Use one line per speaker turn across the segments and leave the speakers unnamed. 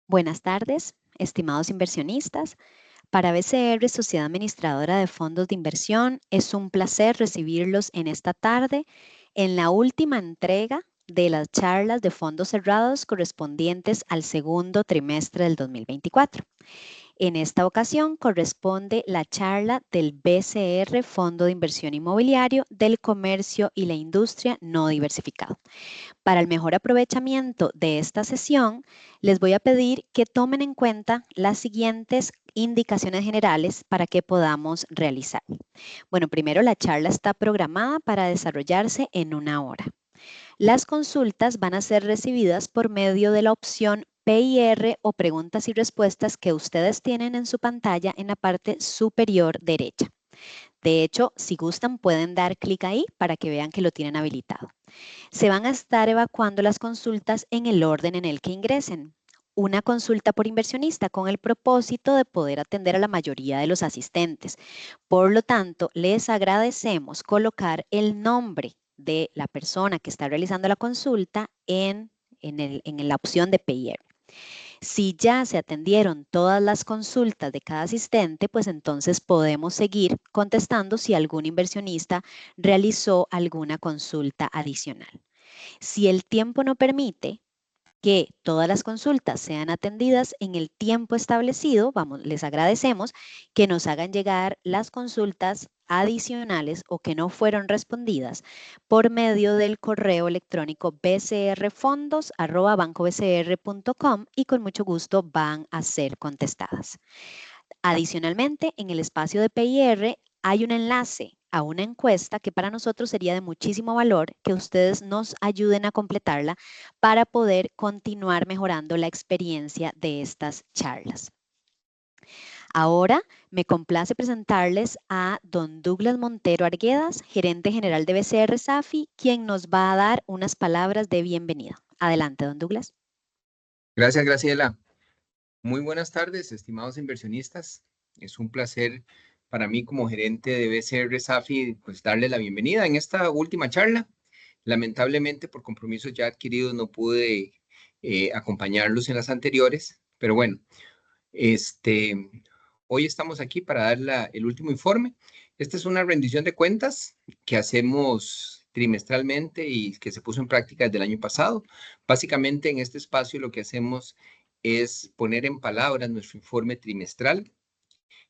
Buenas tardes, estimados inversionistas. Para BCR, Sociedad Administradora de Fondos de Inversión, es un placer recibirlos en esta tarde en la última entrega de las charlas de fondos cerrados correspondientes al segundo trimestre del 2024. En esta ocasión corresponde la charla del BCR Fondo de Inversión Inmobiliario del Comercio y la Industria No Diversificado. Para el mejor aprovechamiento de esta sesión, les voy a pedir que tomen en cuenta las siguientes indicaciones generales para que podamos realizar. Bueno, primero la charla está programada para desarrollarse en 1 hora. Las consultas van a ser recibidas por medio de la opción PIR o preguntas y respuestas que ustedes tienen en su pantalla en la parte superior derecha. De hecho, si gustan, pueden dar clic ahí para que vean que lo tienen habilitado. Se van a estar evacuando las consultas en el orden en el que ingresen. Una consulta por inversionista con el propósito de poder atender a la mayoría de los asistentes. Por lo tanto, les agradecemos colocar el nombre de la persona que está realizando la consulta en la opción de PIR. Si ya se atendieron todas las consultas de cada asistente, pues entonces podemos seguir contestando si algún inversionista realizó alguna consulta adicional. Si el tiempo no permite que todas las consultas sean atendidas en el tiempo establecido, les agradecemos que nos hagan llegar las consultas adicionales o que no fueron respondidas por medio del correo electrónico bcrfondos@bancobcr.com y con mucho gusto van a ser contestadas. Adicionalmente, en el espacio de PIR hay un enlace a una encuesta que para nosotros sería de muchísimo valor que ustedes nos ayuden a completarla para poder continuar mejorando la experiencia de estas charlas. Ahora me complace presentarles a don Douglas Montero Arguedas, gerente general de BCR Safi, quien nos va a dar unas palabras de bienvenida. Adelante, don Douglas.
Gracias, Graciela. Muy buenas tardes, estimados inversionistas. Es un placer para mí como gerente de BCR Safi, pues darle la bienvenida en esta última charla. Lamentablemente, por compromisos ya adquiridos, no pude acompañarlos en las anteriores, pero bueno, hoy estamos aquí para dar el último informe. Esta es una rendición de cuentas que hacemos trimestralmente y que se puso en práctica desde el año pasado. Básicamente en este espacio lo que hacemos es poner en palabras nuestro informe trimestral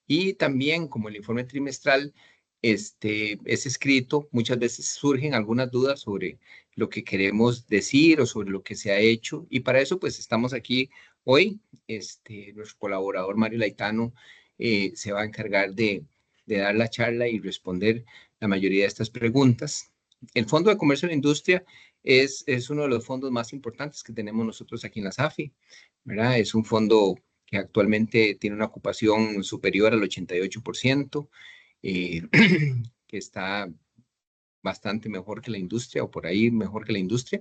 y también como el informe trimestral es escrito, muchas veces surgen algunas dudas sobre lo que queremos decir o sobre lo que se ha hecho y para eso pues estamos aquí hoy. Nuestro colaborador Mario Laitano se va a encargar de dar la charla y responder la mayoría de estas preguntas. El Fondo de Comercio de la Industria es uno de los fondos más importantes que tenemos nosotros aquí en la SAFI, ¿verdad? Es un fondo que actualmente tiene una ocupación superior al 88%, eh, que está bastante mejor que la industria o por ahí mejor que la industria,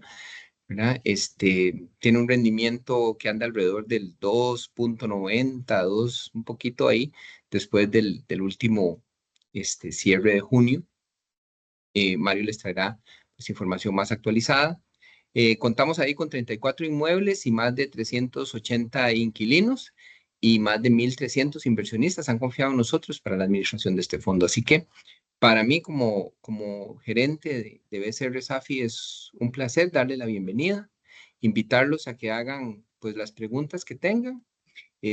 ¿verdad? Tiene un rendimiento que anda alrededor del 2.90, 2, un poquito ahí, después del último cierre de junio. Mario les traerá pues, información más actualizada. Contamos ahí con 34 inmuebles y más de 380 inquilinos y más de 1.300 inversionistas han confiado en nosotros para la administración de este fondo. Así que para mí como gerente de BCR Safi es un placer darle la bienvenida, invitarlos a que hagan pues las preguntas que tengan.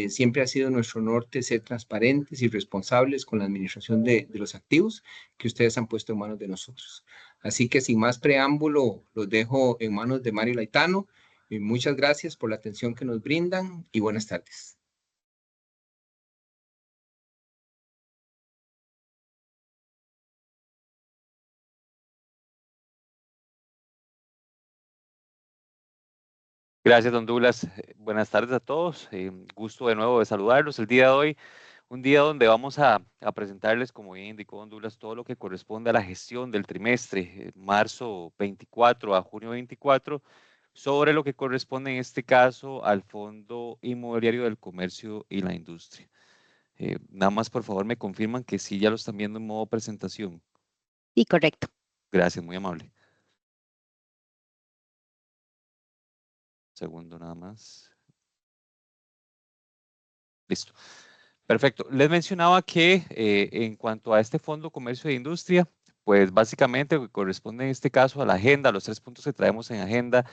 Siempre ha sido nuestro norte ser transparentes y responsables con la administración de los activos que ustedes han puesto en manos de nosotros. Así que sin más preámbulo, los dejo en manos de Mario Laitano. Muchas gracias por la atención que nos brindan y buenas tardes.
Gracias, don Douglas. Buenas tardes a todos. Gusto de nuevo de saludarlos el día de hoy. Un día donde vamos a presentarles, como bien indicó don Douglas, todo lo que corresponde a la gestión del trimestre, marzo 24 a junio 24, sobre lo que corresponde en este caso al Fondo Inmobiliario del Comercio y la Industria. Nada más, por favor, me confirman que sí ya lo están viendo en modo presentación.
Sí, correcto.
Gracias, muy amable. Segundo nada más. Listo. Perfecto. Les mencionaba que en cuanto a este Fondo Comercio e Industria, pues básicamente lo que corresponde en este caso a la agenda, los 3 puntos que traemos en agenda,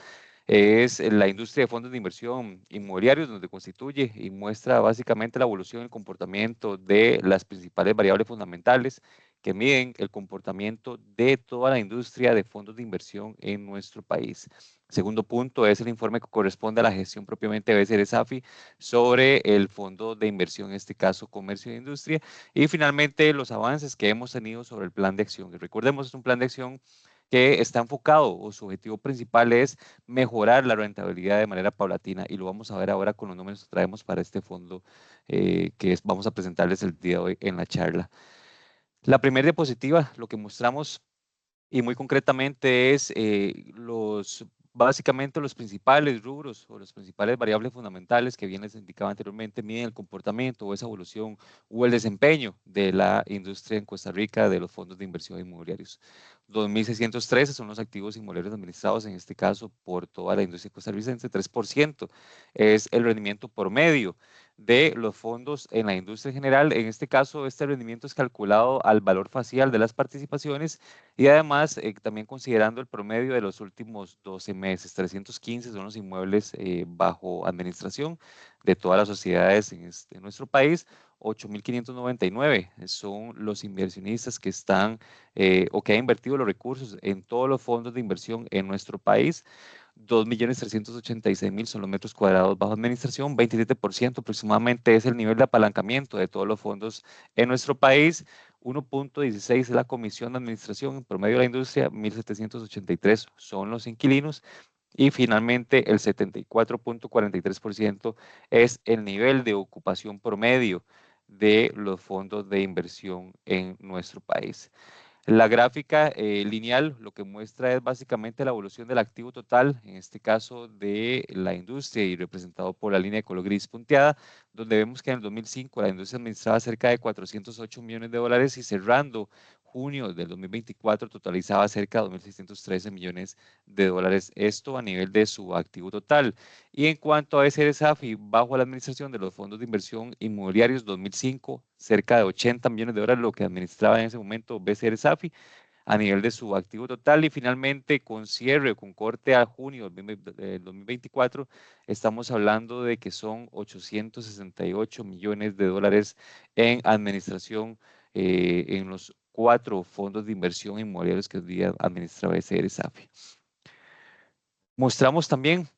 es la industria de fondos de inversión inmobiliarios, donde constituye y muestra básicamente la evolución y el comportamiento de las principales variables fundamentales que miden el comportamiento de toda la industria de fondos de inversión en nuestro país. Segundo punto es el informe que corresponde a la gestión propiamente de BCR SAFI sobre el fondo de inversión, en este caso comercio e industria, y finalmente los avances que hemos tenido sobre el plan de acción. Y recordemos, es un plan de acción que está enfocado o su objetivo principal es mejorar la rentabilidad de manera paulatina y lo vamos a ver ahora con los números que traemos para este fondo vamos a presentarles el día de hoy en la charla. La primera diapositiva, lo que mostramos y muy concretamente es básicamente los principales rubros o las principales variables fundamentales que bien les indicaba anteriormente miden el comportamiento o esa evolución o el desempeño de la industria en Costa Rica de los fondos de inversión inmobiliarios. 2.613 son los activos inmobiliarios administrados, en este caso por toda la industria costarricense, 3% es el rendimiento promedio de los fondos en la industria en general. En este caso, este rendimiento es calculado al valor facial de las participaciones y además también considerando el promedio de los últimos 12 meses. 315 son los inmuebles bajo administración de todas las sociedades en nuestro país. 8.599 son los inversionistas que están o que han invertido los recursos en todos los fondos de inversión en nuestro país. 2.386.000 son los metros cuadrados bajo administración, 27% aproximadamente es el nivel de apalancamiento de todos los fondos en nuestro país, 1.16 es la comisión de administración, en promedio de la industria, 1.783 son los inquilinos, y finalmente el 74.43% es el nivel de ocupación promedio de los fondos de inversión en nuestro país. La gráfica lineal lo que muestra es básicamente la evolución del activo total, en este caso de la industria y representado por la línea de color gris punteada, donde vemos que en el 2005 la industria administraba cerca de 408 millones de dólares y cerrando junio del 2024 totalizaba cerca de 2.613 millones de dólares, esto a nivel de su activo total. Y en cuanto a ese SAFI, bajo la administración de los fondos de inversión inmobiliarios 2005, cerca de 80 millones de dólares, lo que administraba en ese momento BCR SAFI a nivel de su activo total. Y finalmente, con cierre, con corte a junio del 2024, estamos hablando de que son 868 millones de dólares en administración en los 4 fondos de inversión inmobiliarios que hoy día administra BCR SAFI. Mostramos también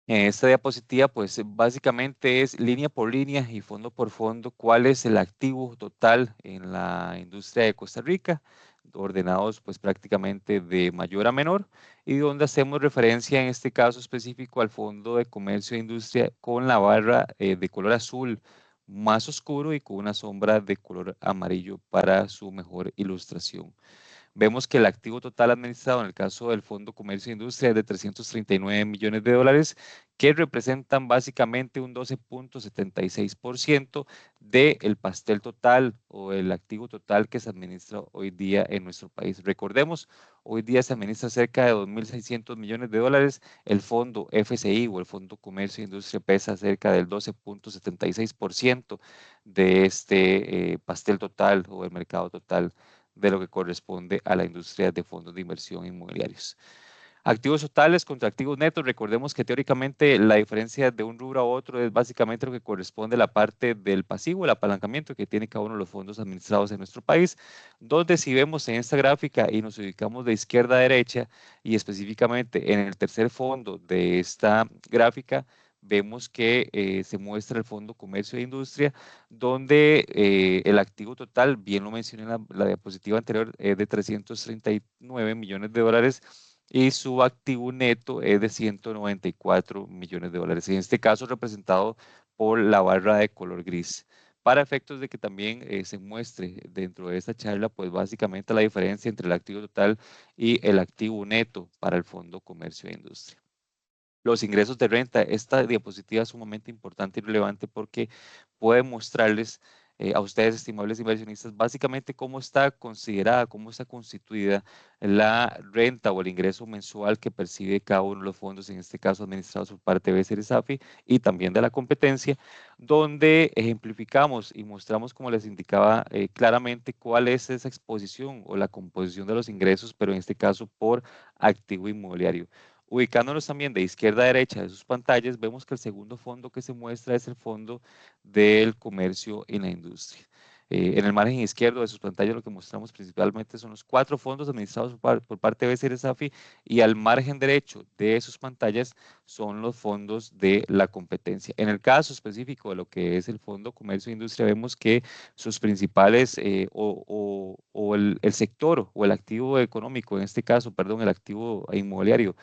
en esta diapositiva, pues básicamente es línea por línea y fondo por fondo cuál es el activo total en la industria de Costa Rica, ordenados pues prácticamente de mayor a menor y donde hacemos referencia en este caso específico al Fondo de Comercio e Industria con la barra de color azul más oscuro y con una sombra de color amarillo para su mejor ilustración. Vemos que el activo total administrado en el caso del Fondo Comercio e Industria es de 339 millones de dólares, que representan básicamente un 12.76% del pastel total o el activo total que se administra hoy día en nuestro país. Recordemos, hoy día se administra cerca de 2.600 millones de dólares. El fondo FCI o el Fondo Comercio e Industria pesa cerca del 12.76% de este pastel total o el mercado total de lo que corresponde a la industria de fondos de inversión inmobiliarios. Activos totales contra activos netos, recordemos que teóricamente la diferencia de un rubro a otro es básicamente lo que corresponde a la parte del pasivo, el apalancamiento que tiene cada uno de los fondos administrados en nuestro país, donde si vemos en esta gráfica y nos ubicamos de izquierda a derecha y específicamente en el tercer fondo de esta gráfica, vemos que se muestra el Fondo Comercio e Industria, donde el activo total, bien lo mencioné en la diapositiva anterior, es de 339 millones de dólares y su activo neto es de 194 millones de dólares. En este caso representado por la barra de color gris. Para efectos de que también se muestre dentro de esta charla, pues básicamente la diferencia entre el activo total y el activo neto para el Fondo Comercio e Industria. Los ingresos de renta, esta diapositiva es sumamente importante y relevante porque puede mostrarles a ustedes, estimables inversionistas, básicamente cómo está considerada, cómo está constituida la renta o el ingreso mensual que percibe cada uno de los fondos, en este caso administrados por parte de BCR SAFI y también de la competencia, donde ejemplificamos y mostramos, como les indicaba, claramente cuál es esa exposición o la composición de los ingresos, pero en este caso por activo inmobiliario. Ubicándonos también de izquierda a derecha de sus pantallas, vemos que el segundo fondo que se muestra es el fondo del comercio y la industria. En el margen izquierdo de sus pantallas lo que mostramos principalmente son los 4 fondos administrados por parte de BCR SAFI, y al margen derecho de sus pantallas son los fondos de la competencia. En el caso específico de lo que es el Fondo Comercio e Industria, vemos que sus principales el sector o el activo económico, en este caso, perdón, el activo inmobiliario,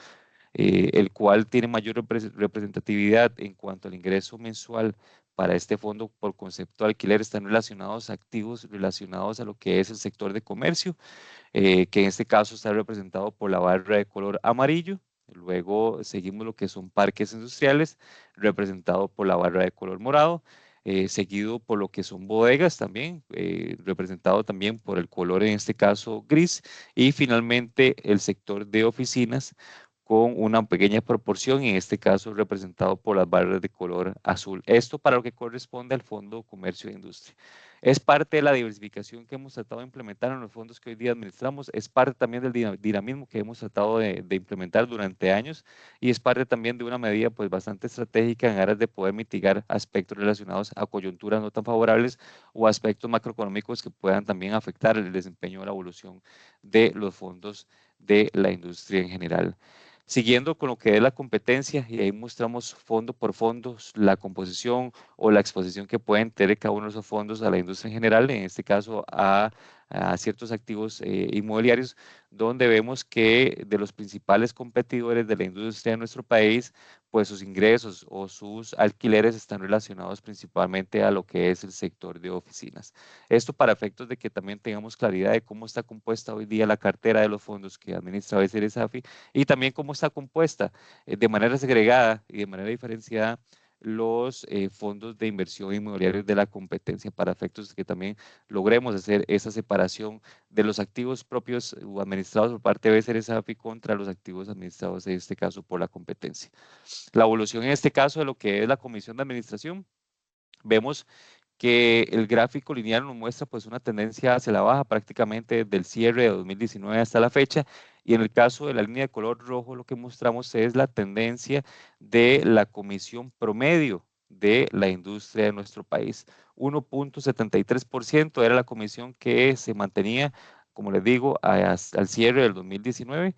el cual tiene mayor representatividad en cuanto al ingreso mensual para este fondo por concepto de alquiler, están relacionados a activos relacionados a lo que es el sector de comercio, que en este caso está representado por la barra de color amarillo. Luego seguimos lo que son parques industriales, representado por la barra de color morado, seguido por lo que son bodegas también, representado también por el color, en este caso gris, y finalmente el sector de oficinas con una pequeña proporción, en este caso representado por las barras de color azul. Esto para lo que corresponde al Fondo Comercio e Industria. Es parte de la diversificación que hemos tratado de implementar en los fondos que hoy día administramos, es parte también del dinamismo que hemos tratado de implementar durante años, y es parte también de una medida pues bastante estratégica en aras de poder mitigar aspectos relacionados a coyunturas no tan favorables o aspectos macroeconómicos que puedan también afectar el desempeño o la evolución de los fondos de la industria en general. Siguiendo con lo que es la competencia, y ahí mostramos fondo por fondo la composición o la exposición que pueden tener cada uno de esos fondos a la industria en general, en este caso a ciertos activos inmobiliarios, donde vemos que de los principales competidores de la industria de nuestro país, pues sus ingresos o sus alquileres están relacionados principalmente a lo que es el sector de oficinas. Esto para efectos de que también tengamos claridad de cómo está compuesta hoy día la cartera de los fondos que administra BCR SAFI, y también cómo está compuesta de manera segregada y de manera diferenciada los fondos de inversión inmobiliarios de la competencia, para efectos de que también logremos hacer esa separación de los activos propios o administrados por parte de BCR SAFI contra los activos administrados, en este caso, por la competencia. La evolución en este caso de lo que es la comisión de administración, vemos que el gráfico lineal nos muestra pues una tendencia hacia la baja prácticamente desde el cierre de 2019 hasta la fecha, y en el caso de la línea de color rojo lo que mostramos es la tendencia de la comisión promedio de la industria de nuestro país. 1.73% era la comisión que se mantenía, como les digo, al cierre del 2019,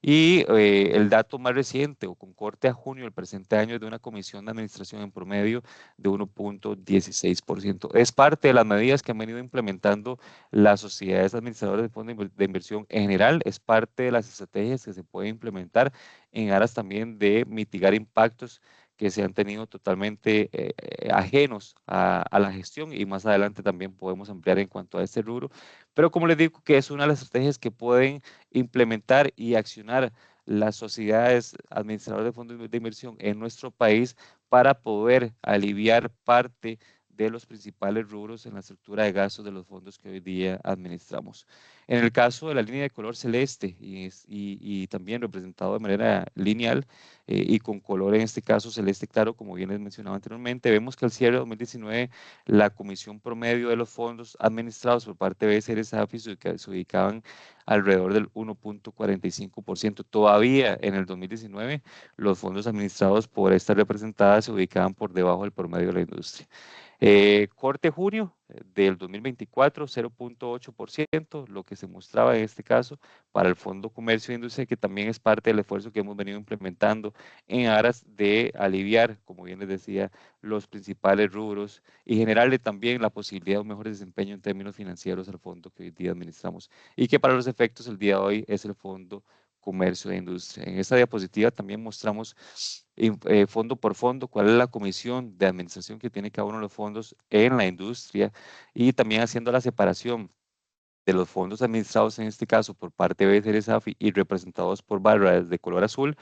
y el dato más reciente o con corte a junio del presente año es de una comisión de administración en promedio de 1.16%. Es parte de las medidas que han venido implementando las sociedades administradoras de fondos de inversión en general, es parte de las estrategias que se pueden implementar en aras también de mitigar impactos que se han tenido totalmente ajenos a la gestión, y más adelante también podemos ampliar en cuanto a este rubro. Pero como les digo, que es una de las estrategias que pueden implementar y accionar las sociedades administradoras de fondos de inversión en nuestro país para poder aliviar parte de los principales rubros en la estructura de gastos de los fondos que hoy día administramos. En el caso de la línea de color celeste y también representado de manera lineal y con color en este caso celeste claro, como bien les mencionaba anteriormente, vemos que al cierre de 2019 la comisión promedio de los fondos administrados por parte de BCR SAFI se ubicaban alrededor del 1.45%. Todavía en el 2019 los fondos administrados por estas representadas se ubicaban por debajo del promedio de la industria. Corte junio del 2024, 0.8%, lo que se mostraba en este caso para el Fondo Comercio e Industria, que también es parte del esfuerzo que hemos venido implementando en aras de aliviar, como bien les decía, los principales rubros y generarle también la posibilidad de un mejor desempeño en términos financieros al fondo que hoy día administramos, y que para los efectos el día de hoy es el Fondo Comercio e Industria. En esta diapositiva también mostramos fondo por fondo cuál es la comisión de administración que tiene cada uno de los fondos en la industria, y también haciendo la separación de los fondos administrados, en este caso por parte de BCR SAFI y representados por barras de color azul,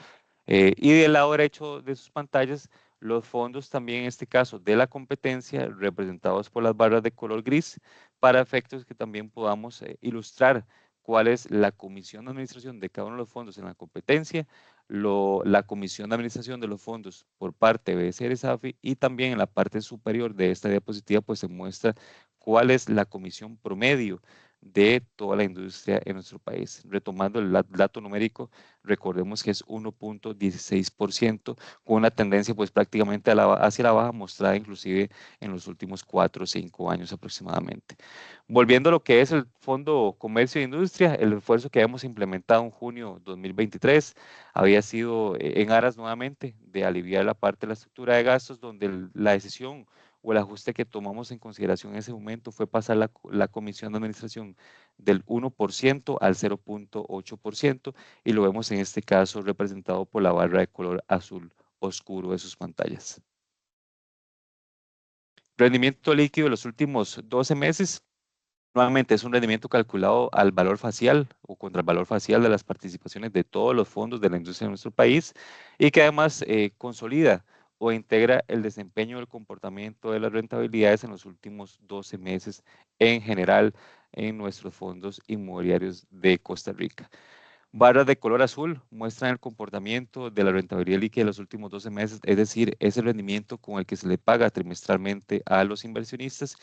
y del lado derecho de sus pantallas Los fondos también en este caso de la competencia representados por las barras de color gris para efectos que también podamos ilustrar cuál es la comisión de administración de cada uno de los fondos en la competencia, la comisión de administración de los fondos por parte de BCR SAFI y también en la parte superior de esta diapositiva pues se muestra cuál es la comisión promedio de toda la industria en nuestro país. Retomando el dato numérico, recordemos que es 1.16%, con una tendencia pues prácticamente hacia la baja mostrada inclusive en los últimos 4 o 5 años aproximadamente. Volviendo a lo que es el Fondo Comercio e Industria, el esfuerzo que habíamos implementado en junio 2023 había sido en aras nuevamente de aliviar la parte de la estructura de gastos, donde la decisión o el ajuste que tomamos en consideración en ese momento fue pasar la comisión de administración del 1% al 0.8% y lo vemos en este caso representado por la barra de color azul oscuro de sus pantallas. Rendimiento líquido de los últimos 12 meses. Nuevamente es un rendimiento calculado al valor facial o contra el valor facial de las participaciones de todos los fondos de la industria de nuestro país y que además consolida o integra el desempeño del comportamiento de las rentabilidades en los últimos 12 meses en general en nuestros fondos inmobiliarios de Costa Rica. Barras de color azul muestran el comportamiento de la rentabilidad líquida de los últimos 12 meses, es decir, ese rendimiento con el que se le paga trimestralmente a los inversionistas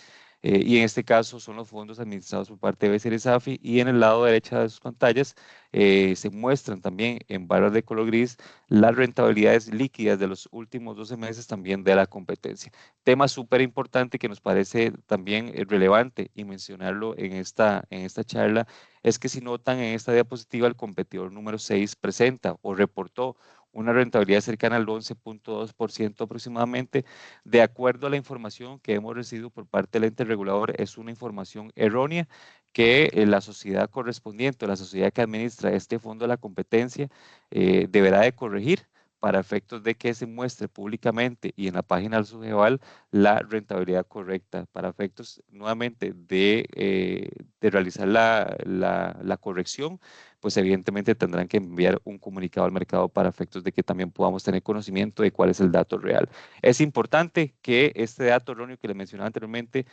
y en este caso son los fondos administrados por parte de BCR SAFI y en el lado derecho de sus pantallas se muestran también en barras de color gris las rentabilidades líquidas de los últimos 12 meses también de la competencia. Tema súper importante que nos parece también relevante y mencionarlo en esta charla es que si notan en esta diapositiva el competidor número 6 presenta o reportó una rentabilidad cercana al 11.2% aproximadamente. De acuerdo a la información que hemos recibido por parte del ente regulador, es una información errónea que la sociedad correspondiente, la sociedad que administra este fondo de la competencia, deberá de corregir para efectos de que se muestre públicamente y en la página del Sujeval la rentabilidad correcta, para efectos nuevamente de realizar la corrección, pues evidentemente tendrán que enviar un comunicado al mercado para efectos de que también podamos tener conocimiento de cuál es el dato real. Es importante que este dato erróneo que les mencionaba anteriormente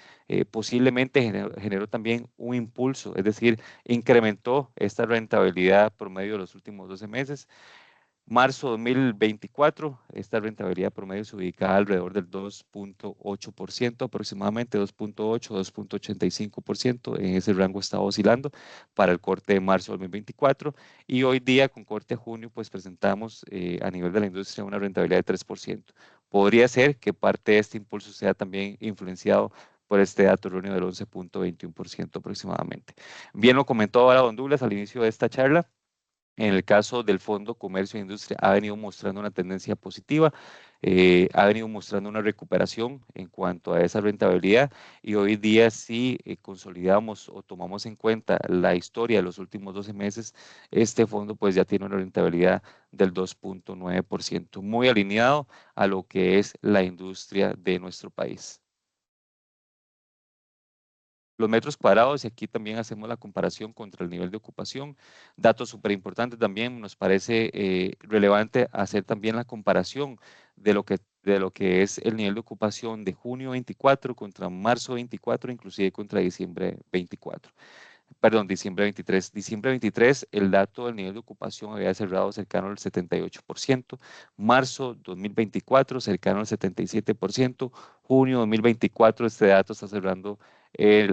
posiblemente generó también un impulso, es decir, incrementó esta rentabilidad promedio de los últimos 12 meses. Marzo 2024, esta rentabilidad promedio se ubicaba alrededor del 2.8%, aproximadamente 2.8, 2.85%, en ese rango estaba oscilando para el corte de marzo 2024 y hoy día con corte de junio pues presentamos a nivel de la industria una rentabilidad de 3%. Podría ser que parte de este impulso sea también influenciado por este dato erróneo del 11.21% aproximadamente. Bien lo comentó ahora Don Douglas al inicio de esta charla. En el caso del Fondo Comercio e Industria ha venido mostrando una tendencia positiva, ha venido mostrando una recuperación en cuanto a esa rentabilidad y hoy día si consolidamos o tomamos en cuenta la historia de los últimos 12 meses, este fondo pues ya tiene una rentabilidad del 2.9%, muy alineado a lo que es la industria de nuestro país. Los metros cuadrados, y aquí también hacemos la comparación contra el nivel de ocupación. Datos súper importantes también, nos parece relevante hacer también la comparación de lo que es el nivel de ocupación de junio 24 contra marzo 24, inclusive contra diciembre 24. Perdón, diciembre 23. Diciembre 23, el dato del nivel de ocupación había cerrado cercano al 78%. Marzo 2024, cercano al 77%. Junio 2024, este dato está cerrando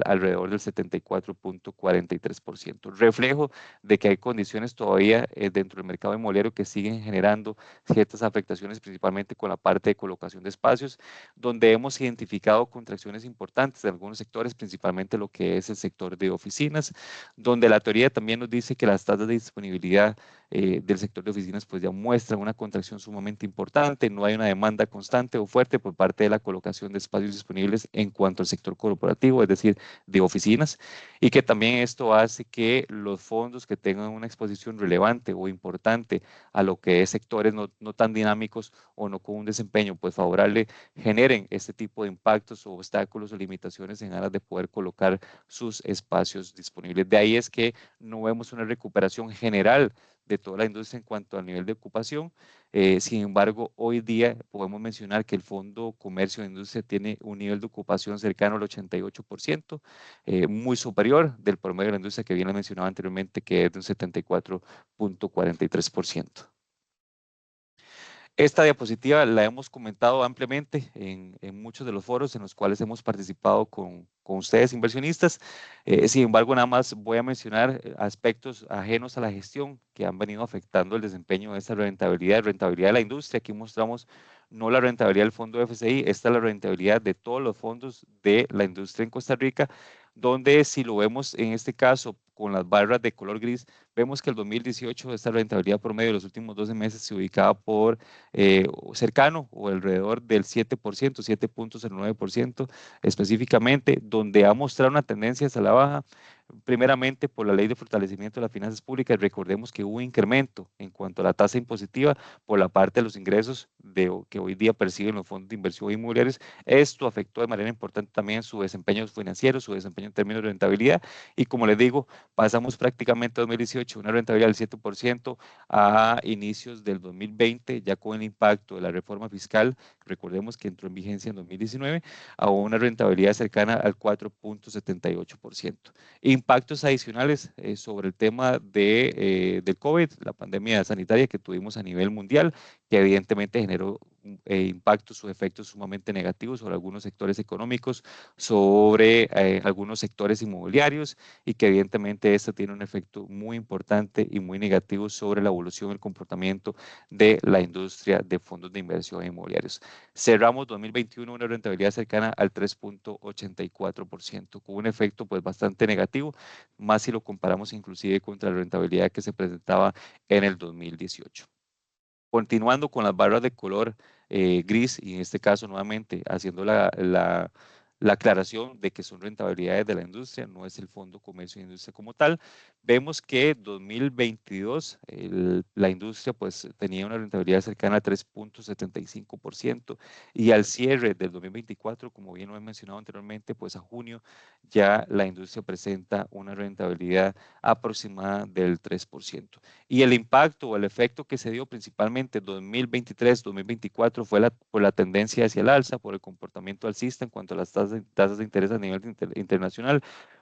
alrededor del 74.43%. Reflejo de que hay condiciones todavía dentro del mercado inmobiliario que siguen generando ciertas afectaciones, principalmente con la parte de colocación de espacios, donde hemos identificado contracciones importantes de algunos sectores, principalmente lo que es el sector de oficinas, donde la teoría también nos dice que las tasas de disponibilidad del sector de oficinas pues ya muestran una contracción sumamente importante, no hay una demanda constante o fuerte por parte de la colocación de espacios disponibles en cuanto al sector corporativo, es decir, de oficinas, y que también esto hace que los fondos que tengan una exposición relevante o importante a lo que es sectores no tan dinámicos o no con un desempeño pues favorable, generen este tipo de impactos o obstáculos o limitaciones en aras de poder colocar sus espacios disponibles. De ahí es que no vemos una recuperación general de toda la industria en cuanto al nivel de ocupación. Sin embargo, hoy día podemos mencionar que el Fondo Comercio e Industria tiene un nivel de ocupación cercano al 88%, muy superior del promedio de la industria que bien les mencionaba anteriormente, que es de un 74.43%. Esta diapositiva la hemos comentado ampliamente en muchos de los foros en los cuales hemos participado con ustedes, inversionistas. Sin embargo, nada más voy a mencionar aspectos ajenos a la gestión que han venido afectando el desempeño de esta rentabilidad de la industria. Aquí mostramos no la rentabilidad del fondo FCI, esta es la rentabilidad de todos los fondos de la industria en Costa Rica, donde si lo vemos en este caso con las barras de color gris, vemos que el 2018 esta rentabilidad promedio de los últimos 12 meses se ubicaba por cercano o alrededor del 7%, 7.09% específicamente, donde ha mostrado una tendencia hacia la baja, primeramente por la ley de fortalecimiento de las finanzas públicas. Recordemos que hubo incremento en cuanto a la tasa impositiva por la parte de los ingresos que hoy día perciben los fondos de inversión inmobiliarios. Esto afectó de manera importante también su desempeño financiero, su desempeño en términos de rentabilidad, y como les digo, pasamos prácticamente 2018 una rentabilidad del 7% a inicios del 2020, ya con el impacto de la reforma fiscal, recordemos que entró en vigencia en 2019, a una rentabilidad cercana al 4.78%. Impactos adicionales sobre el tema del COVID, la pandemia sanitaria que tuvimos a nivel mundial, que evidentemente generó impactos o efectos sumamente negativos sobre algunos sectores económicos, sobre algunos sectores inmobiliarios, y que evidentemente esto tiene un efecto muy importante y muy negativo sobre la evolución y el comportamiento de la industria de fondos de inversión inmobiliarios. Cerramos 2021 una rentabilidad cercana al 3.84%, con un efecto pues bastante negativo, más si lo comparamos inclusive contra la rentabilidad que se presentaba en el 2018. Continuando con las barras de color gris, y en este caso nuevamente haciendo la aclaración de que son rentabilidades de la industria, no es el Fondo Comercio e Industria como tal, vemos que 2022 la industria pues tenía una rentabilidad cercana a 3.75%, y al cierre del 2024, como bien lo he mencionado anteriormente, pues a junio ya la industria presenta una rentabilidad aproximada del 3%. Y el impacto o el efecto que se dio principalmente en 2023-2024 fue por la tendencia hacia el alza, por el comportamiento alcista en cuanto a las tasas de interés a nivel internacional.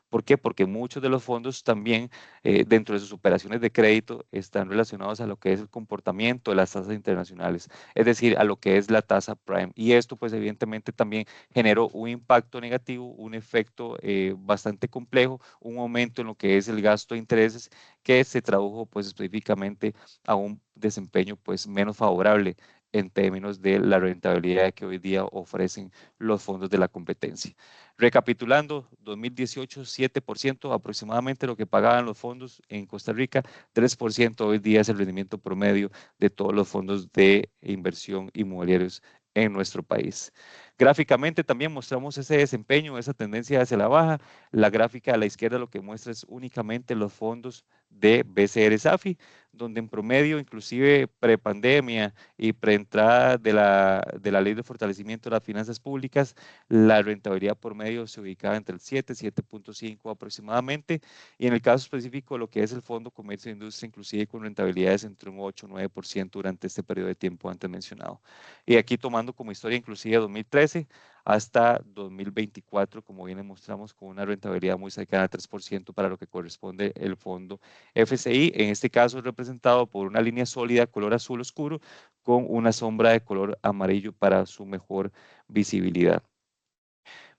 ¿Por qué? Porque muchos de los fondos también dentro de sus operaciones de crédito están relacionados a lo que es el comportamiento de las tasas internacionales, es decir, a lo que es la tasa prime. Y esto pues evidentemente también generó un impacto negativo, un efecto bastante complejo, un aumento en lo que es el gasto de intereses, que se tradujo pues específicamente a un desempeño pues menos favorable en términos de la rentabilidad que hoy día ofrecen los fondos de la competencia. Recapitulando, 2018, 7% aproximadamente lo que pagaban los fondos en Costa Rica, 3% hoy día es el rendimiento promedio de todos los fondos de inversión inmobiliarios en nuestro país. Gráficamente también mostramos ese desempeño, esa tendencia hacia la baja. La gráfica a la izquierda lo que muestra es únicamente los fondos de BCR SAFI, donde en promedio, inclusive prepandemia y preentrada de la ley de fortalecimiento de las finanzas públicas, la rentabilidad por medio se ubicaba entre el 7, 7.5 aproximadamente, y en el caso específico lo que es el Fondo Comercio e Industria, inclusive con rentabilidades entre un 8 9% durante este periodo de tiempo antes mencionado. Y aquí tomando como historia inclusive 2013 hasta 2024, como bien mostramos, con una rentabilidad muy cercana al 3% para lo que corresponde el fondo FCI, en este caso representado por una línea sólida color azul oscuro con una sombra de color amarillo para su mejor visibilidad.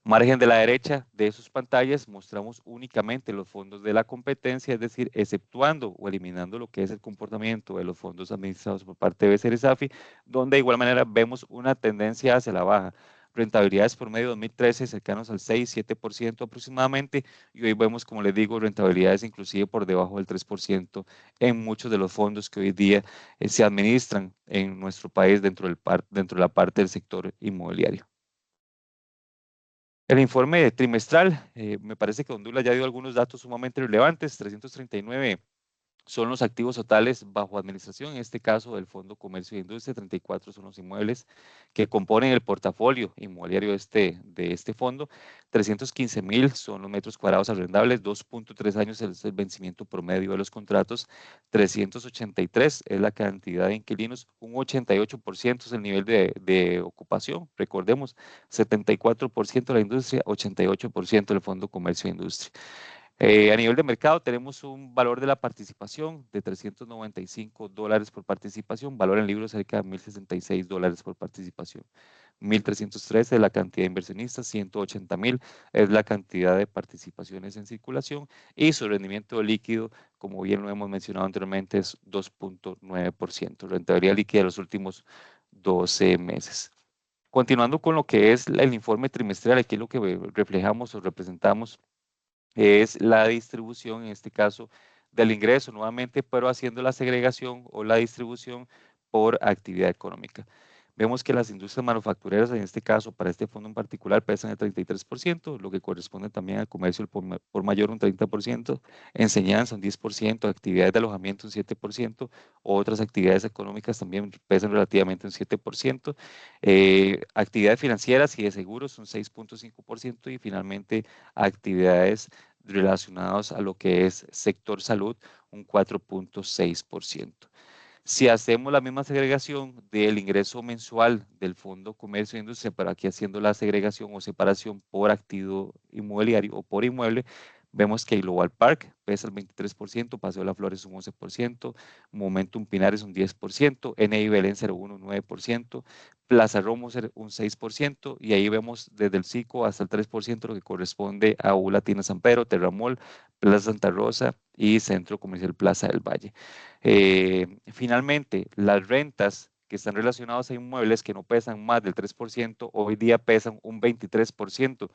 Margen de la derecha de sus pantallas mostramos únicamente los fondos de la competencia, es decir, exceptuando o eliminando lo que es el comportamiento de los fondos administrados por parte de BCR SAFI, donde de igual manera vemos una tendencia hacia la baja. Rentabilidades por medio de 2013 cercanos al 6-7% aproximadamente, y hoy vemos, como les digo, rentabilidades inclusive por debajo del 3% en muchos de los fondos que hoy día se administran en nuestro país dentro de la parte del sector inmobiliario. El informe trimestral, me parece que Honduras ya dio algunos datos sumamente relevantes, 339 son los activos totales bajo administración, en este caso del Fondo Comercio e Industria. 34 son los inmuebles que componen el portafolio inmobiliario de este fondo. 315,000 son los metros cuadrados arrendables, 2.3 años es el vencimiento promedio de los contratos, 383 es la cantidad de inquilinos, un 88% es el nivel de ocupación. Recordemos, 74% de la industria, 88% del Fondo Comercio e Industria. A nivel de mercado tenemos un valor de la participación de $395 por participación, valor en libros cerca de $1,066 por participación. 1,313 es la cantidad de inversionistas, 180,000 es la cantidad de participaciones en circulación y su rendimiento líquido, como bien lo hemos mencionado anteriormente, es 2.9%, rentabilidad líquida de los últimos 12 meses. Continuando con lo que es el informe trimestral, aquí lo que reflejamos o representamos es la distribución, en este caso, del ingreso nuevamente, pero haciendo la segregación o la distribución por actividad económica. Vemos que las industrias manufactureras, en este caso, para este fondo en particular, pesan el 33%, lo que corresponde también al comercio por mayor un 30%, enseñanza un 10%, actividades de alojamiento un 7%, otras actividades económicas también pesan relativamente un 7%, actividades financieras y de seguros un 6.5% y finalmente actividades relacionados a lo que es sector salud, un 4.6%. Si hacemos la misma segregación del ingreso mensual del Fondo Comercio e Industria, pero aquí haciendo la segregación o separación por activo inmobiliario o por inmueble, vemos que Global Park pesa el 23%, Paseo de las Flores un 11%, Momentum Pinares un 10%, NI Belén 01 un 9%, Plaza Romo un 6%, y ahí vemos desde el CICO hasta el 3% lo que corresponde a U Latina San Pedro, Terramol, Plaza Santa Rosa y Centro Comercial Plaza del Valle. Finalmente, las rentas que están relacionadas a inmuebles que no pesan más del 3%, hoy día pesan un 23%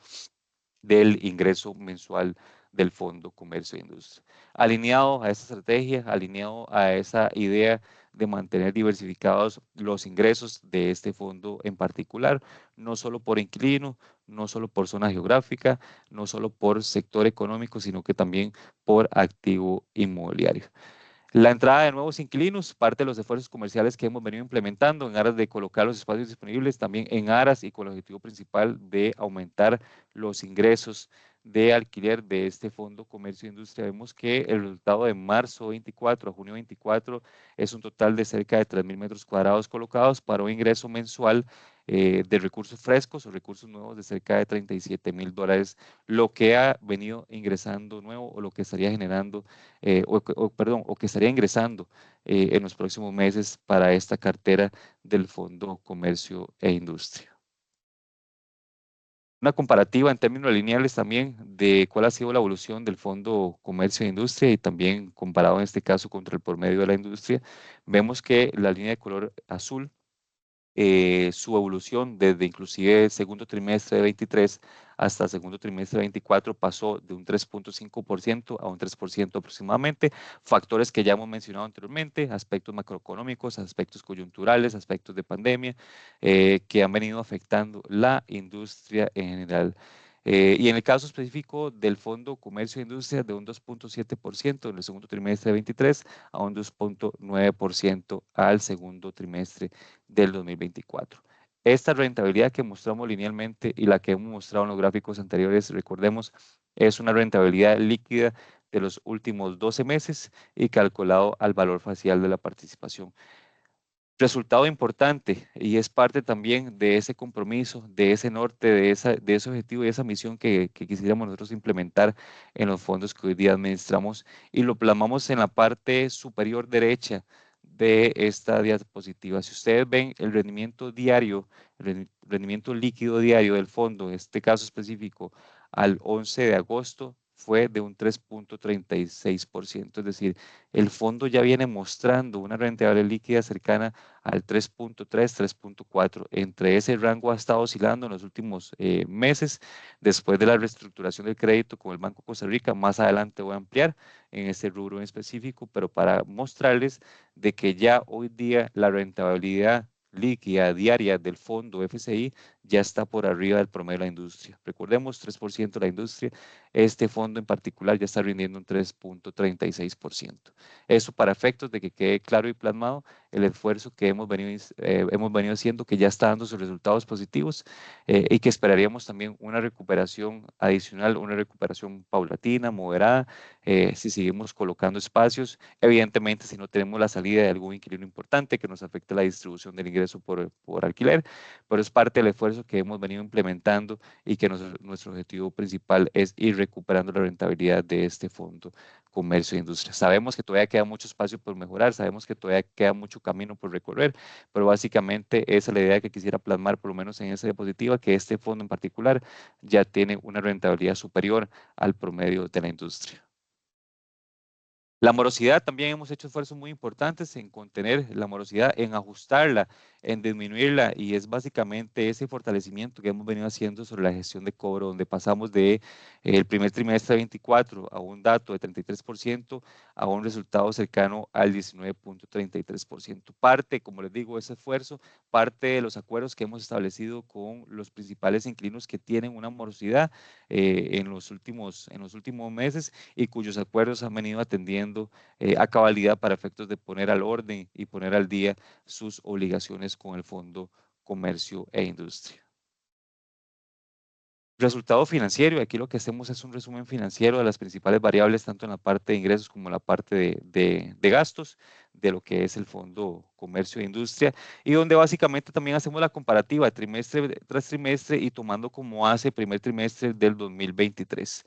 del ingreso mensual del Fondo Comercio e Industria. Alineado a esa estrategia, alineado a esa idea de mantener diversificados los ingresos de este fondo en particular, no solo por inquilino, no solo por zona geográfica, no solo por sector económico, sino que también por activo inmobiliario. La entrada de nuevos inquilinos, parte de los esfuerzos comerciales que hemos venido implementando en aras de colocar los espacios disponibles, también en aras y con el objetivo principal de aumentar los ingresos de alquiler de este Fondo Comercio e Industria. Vemos que el resultado de marzo 24 a junio 24 es un total de cerca de 3,000 metros cuadrados colocados para un ingreso mensual de recursos frescos o recursos nuevos de cerca de $37,000, lo que ha venido ingresando nuevo o lo que estaría generando o que estaría ingresando en los próximos meses para esta cartera del Fondo Comercio e Industria. Una comparativa en términos lineales también de cuál ha sido la evolución del Fondo Comercio e Industria y también comparado en este caso contra el promedio de la industria, vemos que la línea de color azul su evolución desde inclusive segundo trimestre de 23 hasta segundo trimestre de 24 pasó de un 3.5% a un 3% aproximadamente. Factores que ya hemos mencionado anteriormente, aspectos macroeconómicos, aspectos coyunturales, aspectos de pandemia, que han venido afectando la industria en general. Y en el caso específico del Fondo Comercio e Industria, de un 2.7% en el segundo trimestre de 23 a un 2.9% al segundo trimestre del 2024. Esta rentabilidad que mostramos linealmente y la que hemos mostrado en los gráficos anteriores, recordemos, es una rentabilidad líquida de los últimos 12 meses y calculado al valor facial de la participación. Resultado importante y es parte también de ese compromiso, de ese norte, de ese objetivo y esa misión que quisiéramos nosotros implementar en los fondos que hoy día administramos y lo plasmamos en la parte superior derecha de esta diapositiva. Si ustedes ven el rendimiento diario, el rendimiento líquido diario del fondo, en este caso específico, al 11 de agosto, fue de un 3.36%, es decir, el fondo ya viene mostrando una rentabilidad líquida cercana al 3.3, 3.4. Entre ese rango ha estado oscilando en los últimos meses, después de la reestructuración del crédito con el Banco de Costa Rica. Más adelante voy a ampliar en este rubro en específico, pero para mostrarles de que ya hoy día la rentabilidad líquida diaria del fondo FCI ya está por arriba del promedio de la industria. Recordemos, 3% de la industria, este fondo en particular ya está rindiendo un 3.36%. Eso para efectos de que quede claro y plasmado el esfuerzo que hemos venido haciendo, que ya está dando sus resultados positivos y que esperaríamos también una recuperación adicional, una recuperación paulatina, moderada, si seguimos colocando espacios, evidentemente si no tenemos la salida de algún inquilino importante que nos afecte la distribución del ingreso por alquiler, pero es parte del esfuerzo que hemos venido implementando y que nuestro objetivo principal es ir recuperando la rentabilidad de este fondo comercio e industria. Sabemos que todavía queda mucho espacio por mejorar, sabemos que todavía queda mucho camino por recorrer, pero básicamente esa es la idea que quisiera plasmar, por lo menos en esa diapositiva, que este fondo en particular ya tiene una rentabilidad superior al promedio de la industria. La morosidad, también hemos hecho esfuerzos muy importantes en contener la morosidad, en ajustarla, en disminuirla, y es básicamente ese fortalecimiento que hemos venido haciendo sobre la gestión de cobro, donde pasamos de el primer trimestre de 24 a un dato de 33% a un resultado cercano al 19.33%. Parte, como les digo, ese esfuerzo, parte de los acuerdos que hemos establecido con los principales inquilinos que tienen una morosidad en los últimos meses y cuyos acuerdos han venido atendiendo a cabalidad para efectos de poner al orden y poner al día sus obligaciones con el Fondo Comercio e Industria. Resultado financiero, aquí lo que hacemos es un resumen financiero de las principales variables, tanto en la parte de ingresos como en la parte de gastos, de lo que es el Fondo Comercio e Industria, y donde básicamente también hacemos la comparativa trimestre tras trimestre y tomando como base primer trimestre del 2023.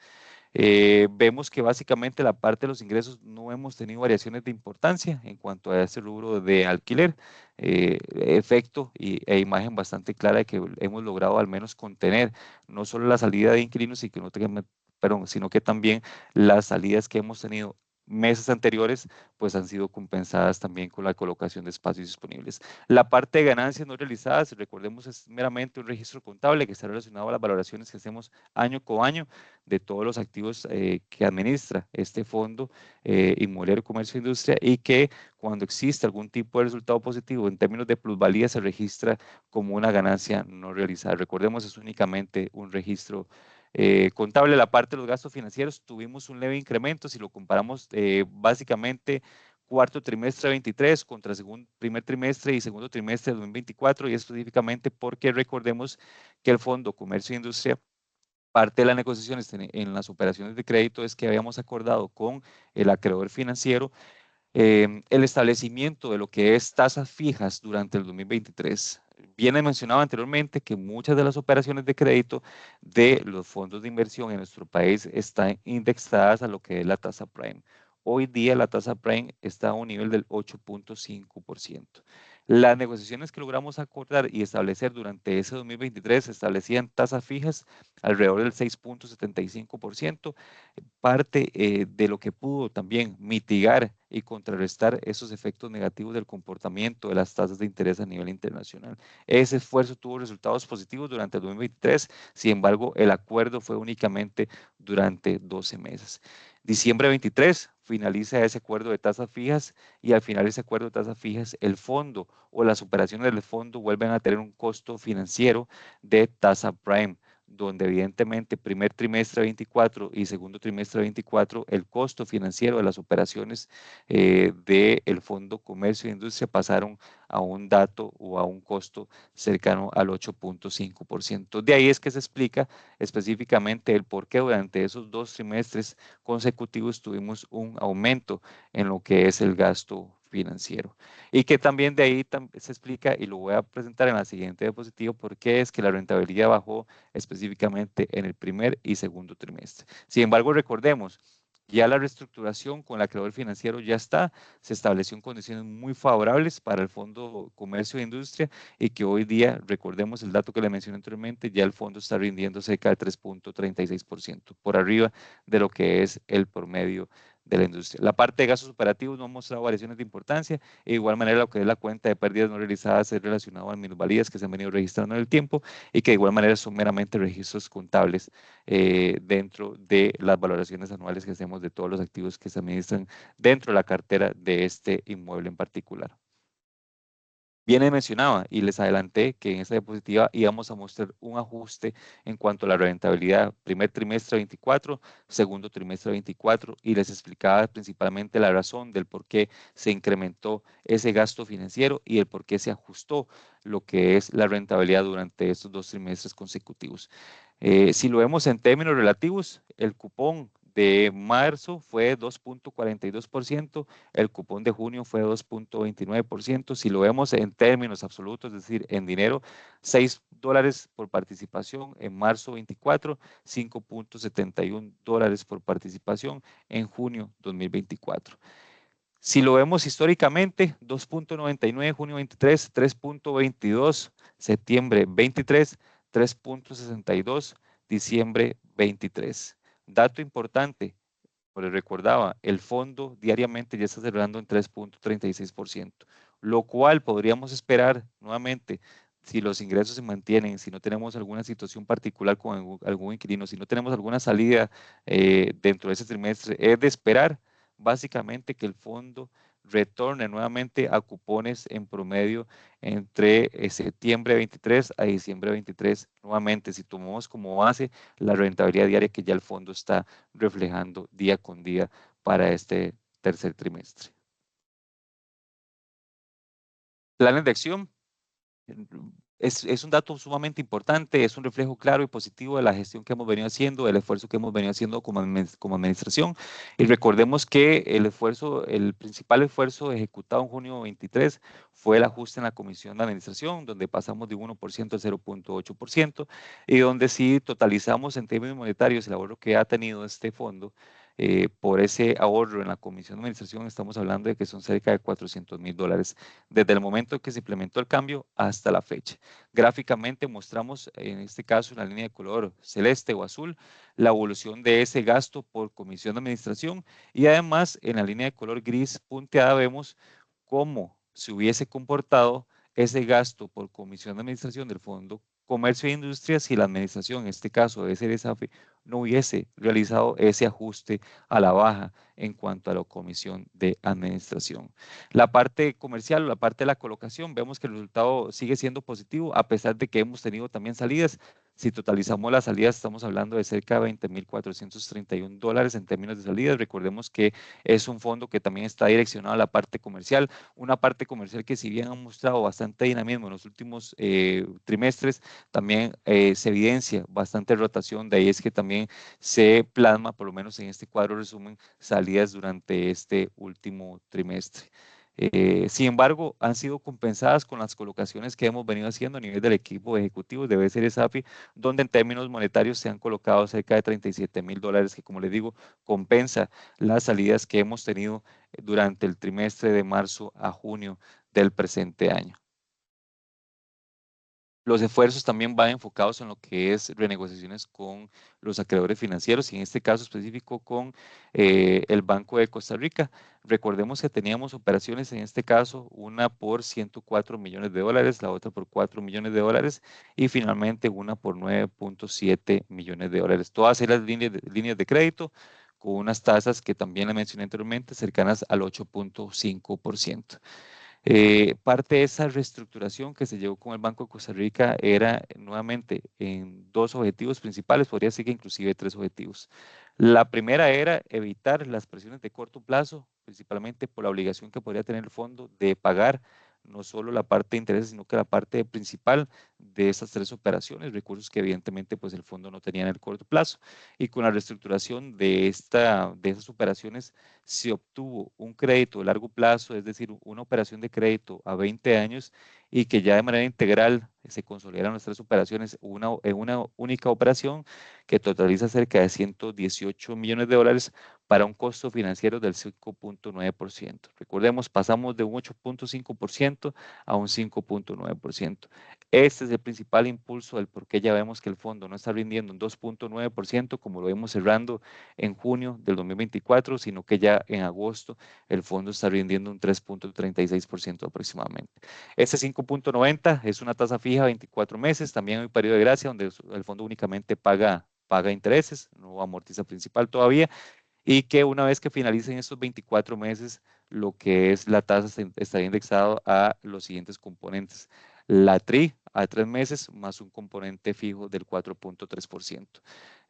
Vemos que básicamente la parte de los ingresos no hemos tenido variaciones de importancia en cuanto a ese rubro de alquiler, efecto e imagen bastante clara de que hemos logrado al menos contener no solo la salida de inquilinos, sino que también las salidas que hemos tenido meses anteriores, pues han sido compensadas también con la colocación de espacios disponibles. La parte de ganancias no realizadas, recordemos, es meramente un registro contable que está relacionado a las valoraciones que hacemos año con año de todos los activos que administra este fondo inmobiliario, comercio e industria, y que cuando existe algún tipo de resultado positivo en términos de plusvalía se registra como una ganancia no realizada. Recordemos, es únicamente un registro contable. La parte de los gastos financieros tuvimos un leve incremento si lo comparamos básicamente cuarto trimestre 23 contra primer trimestre y segundo trimestre de 2024, y específicamente porque recordemos que el Fondo Comercio e Industria, parte de las negociaciones en las operaciones de crédito es que habíamos acordado con el acreedor financiero el establecimiento de lo que es tasas fijas durante el 2023. Viene mencionado anteriormente que muchas de las operaciones de crédito de los fondos de inversión en nuestro país están indexadas a lo que es la tasa prime. Hoy día la tasa prime está a un nivel del 8.5%. Las negociaciones que logramos acordar y establecer durante ese 2023 establecían tasas fijas alrededor del 6.75%, parte de lo que pudo también mitigar y contrarrestar esos efectos negativos del comportamiento de las tasas de interés a nivel internacional. Ese esfuerzo tuvo resultados positivos durante el 2023, sin embargo, el acuerdo fue únicamente durante 12 meses. Diciembre 23 finaliza ese acuerdo de tasas fijas y al final de ese acuerdo de tasas fijas, el fondo o las operaciones del fondo vuelven a tener un costo financiero de tasa prime, donde evidentemente primer trimestre 24 y segundo trimestre 24, el costo financiero de las operaciones del Fondo Comercio e Industria pasaron a un dato o a un costo cercano al 8.5%. De ahí es que se explica específicamente el por qué durante esos 2 trimestres consecutivos tuvimos un aumento en lo que es el gasto financiero. Y que también de ahí se explica, y lo voy a presentar en la siguiente diapositiva, por qué es que la rentabilidad bajó específicamente en el primer y segundo trimestre. Sin embargo, recordemos, ya la reestructuración con el acreedor financiero ya está, se estableció en condiciones muy favorables para el Fondo Comercio e Industria y que hoy día, recordemos el dato que le mencioné anteriormente, ya el fondo está rindiendo cerca del 3.36%, por arriba de lo que es el promedio de la industria. La parte de gastos operativos no ha mostrado variaciones de importancia, de igual manera lo que es la cuenta de pérdidas no realizadas es relacionado a minusvalías que se han venido registrando en el tiempo y que de igual manera son meramente registros contables dentro de las valoraciones anuales que hacemos de todos los activos que se administran dentro de la cartera de este inmueble en particular. Bien mencionaba y les adelanté que en esta diapositiva íbamos a mostrar un ajuste en cuanto a la rentabilidad primer trimestre 24, segundo trimestre 24 y les explicaba principalmente la razón del por qué se incrementó ese gasto financiero y el por qué se ajustó lo que es la rentabilidad durante estos 2 trimestres consecutivos. Si lo vemos en términos relativos, el cupón de marzo fue 2.42%, el cupón de junio fue 2.29%. Si lo vemos en términos absolutos, es decir, en dinero, $6 por participación en marzo 24, $5.71 por participación en junio 2024. Si lo vemos históricamente, 2.99 junio 23, 3.22 septiembre 23, 3.62 diciembre 23. Dato importante, como les recordaba, el fondo diariamente ya está cerrando en 3.36%, lo cual podríamos esperar nuevamente si los ingresos se mantienen, si no tenemos alguna situación particular con algún inquilino, si no tenemos alguna salida dentro de ese trimestre, es de esperar básicamente que el fondo retorne nuevamente a cupones en promedio entre septiembre 23 a diciembre 23. Nuevamente, si tomamos como base la rentabilidad diaria que ya el fondo está reflejando día con día para este tercer trimestre. Planes de acción. Es un dato sumamente importante, es un reflejo claro y positivo de la gestión que hemos venido haciendo, del esfuerzo que hemos venido haciendo como administración. Y recordemos que el principal esfuerzo ejecutado en junio 23 fue el ajuste en la comisión de administración, donde pasamos de 1% a 0.8%, y donde sí totalizamos en términos monetarios el ahorro que ha tenido este fondo. Por ese ahorro en la comisión de administración estamos hablando de que son cerca de $400,000 desde el momento que se implementó el cambio hasta la fecha. Gráficamente mostramos, en este caso, en la línea de color celeste o azul, la evolución de ese gasto por comisión de administración y además en la línea de color gris punteada vemos cómo se hubiese comportado ese gasto por comisión de administración del Fondo Comercio e Industria si la administración, en este caso de SERESAFE, no hubiese realizado ese ajuste a la baja en cuanto a la comisión de administración. La parte comercial, la parte de la colocación, vemos que el resultado sigue siendo positivo a pesar de que hemos tenido también salidas. Si totalizamos las salidas, estamos hablando de cerca de $20,431 en términos de salidas. Recordemos que es un fondo que también está direccionado a la parte comercial, una parte comercial que si bien ha mostrado bastante dinamismo en los últimos trimestres, también se evidencia bastante rotación, de ahí es que también se plasma, por lo menos en este cuadro resumen, salidas durante este último trimestre. Sin embargo, han sido compensadas con las colocaciones que hemos venido haciendo a nivel del equipo ejecutivo de BCR-SAFI, donde en términos monetarios se han colocado cerca de $37,000, que como les digo, compensa las salidas que hemos tenido durante el trimestre de marzo a junio del presente año. Los esfuerzos también van enfocados en lo que es renegociaciones con los acreedores financieros y en este caso específico con el Banco de Costa Rica. Recordemos que teníamos operaciones en este caso, una por $104 millones, la otra por $4 millones y finalmente una por $9.7 millones. Todas las líneas de crédito con unas tasas que también le mencioné anteriormente cercanas al 8.5%. Parte de esa reestructuración que se llevó con el Banco de Costa Rica era nuevamente en dos objetivos principales, podría decir que inclusive tres objetivos. La primera era evitar las presiones de corto plazo, principalmente por la obligación que podría tener el fondo de pagar no solo la parte de intereses, sino que la parte principal de estas tres operaciones, recursos que evidentemente pues el fondo no tenía en el corto plazo. Y con la reestructuración de esas operaciones se obtuvo un crédito de largo plazo, es decir, una operación de crédito a 20 años y que ya de manera integral se consolidaron las tres operaciones en una única operación que totaliza cerca de $118 millones para un costo financiero del 5.9%. Recordemos, pasamos de un 8.5% a un 5.9%. Este es el principal impulso del por qué ya vemos que el fondo no está rindiendo un 2.9% como lo vemos cerrando en junio del 2024, sino que ya en agosto el fondo está rindiendo un 3.36% aproximadamente. Este 5.90 es una tasa fija a 24 meses, también hay un periodo de gracia donde el fondo únicamente paga intereses, no amortiza principal todavía, y que una vez que finalicen estos 24 meses, lo que es la tasa estaría indexado a los siguientes componentes. La TRI a 3 meses más un componente fijo del 4.3%.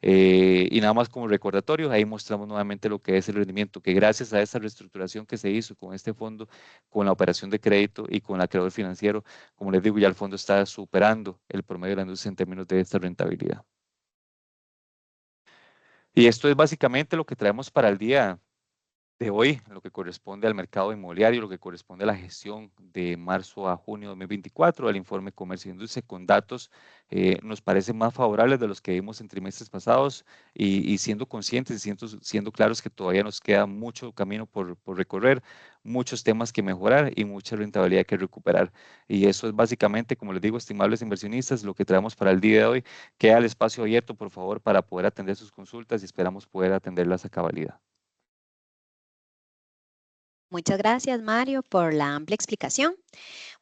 Y nada más como recordatorio, ahí mostramos nuevamente lo que es el rendimiento, que gracias a esta reestructuración que se hizo con este fondo, con la operación de crédito y con el acreedor financiero, como les digo, ya el fondo está superando el promedio de la industria en términos de esta rentabilidad. Y esto es básicamente lo que traemos para el día de hoy, lo que corresponde al mercado inmobiliario, lo que corresponde a la gestión de marzo a junio de 2024, el informe Comercio e Industria con datos nos parecen más favorables de los que vimos en trimestres pasados y siendo conscientes y siendo claros que todavía nos queda mucho camino por recorrer, muchos temas que mejorar y mucha rentabilidad que recuperar. Y eso es básicamente, como les digo, estimables inversionistas, lo que traemos para el día de hoy. Queda el espacio abierto, por favor, para poder atender sus consultas y esperamos poder atenderlas a cabalidad.
Muchas gracias, Mario, por la amplia explicación.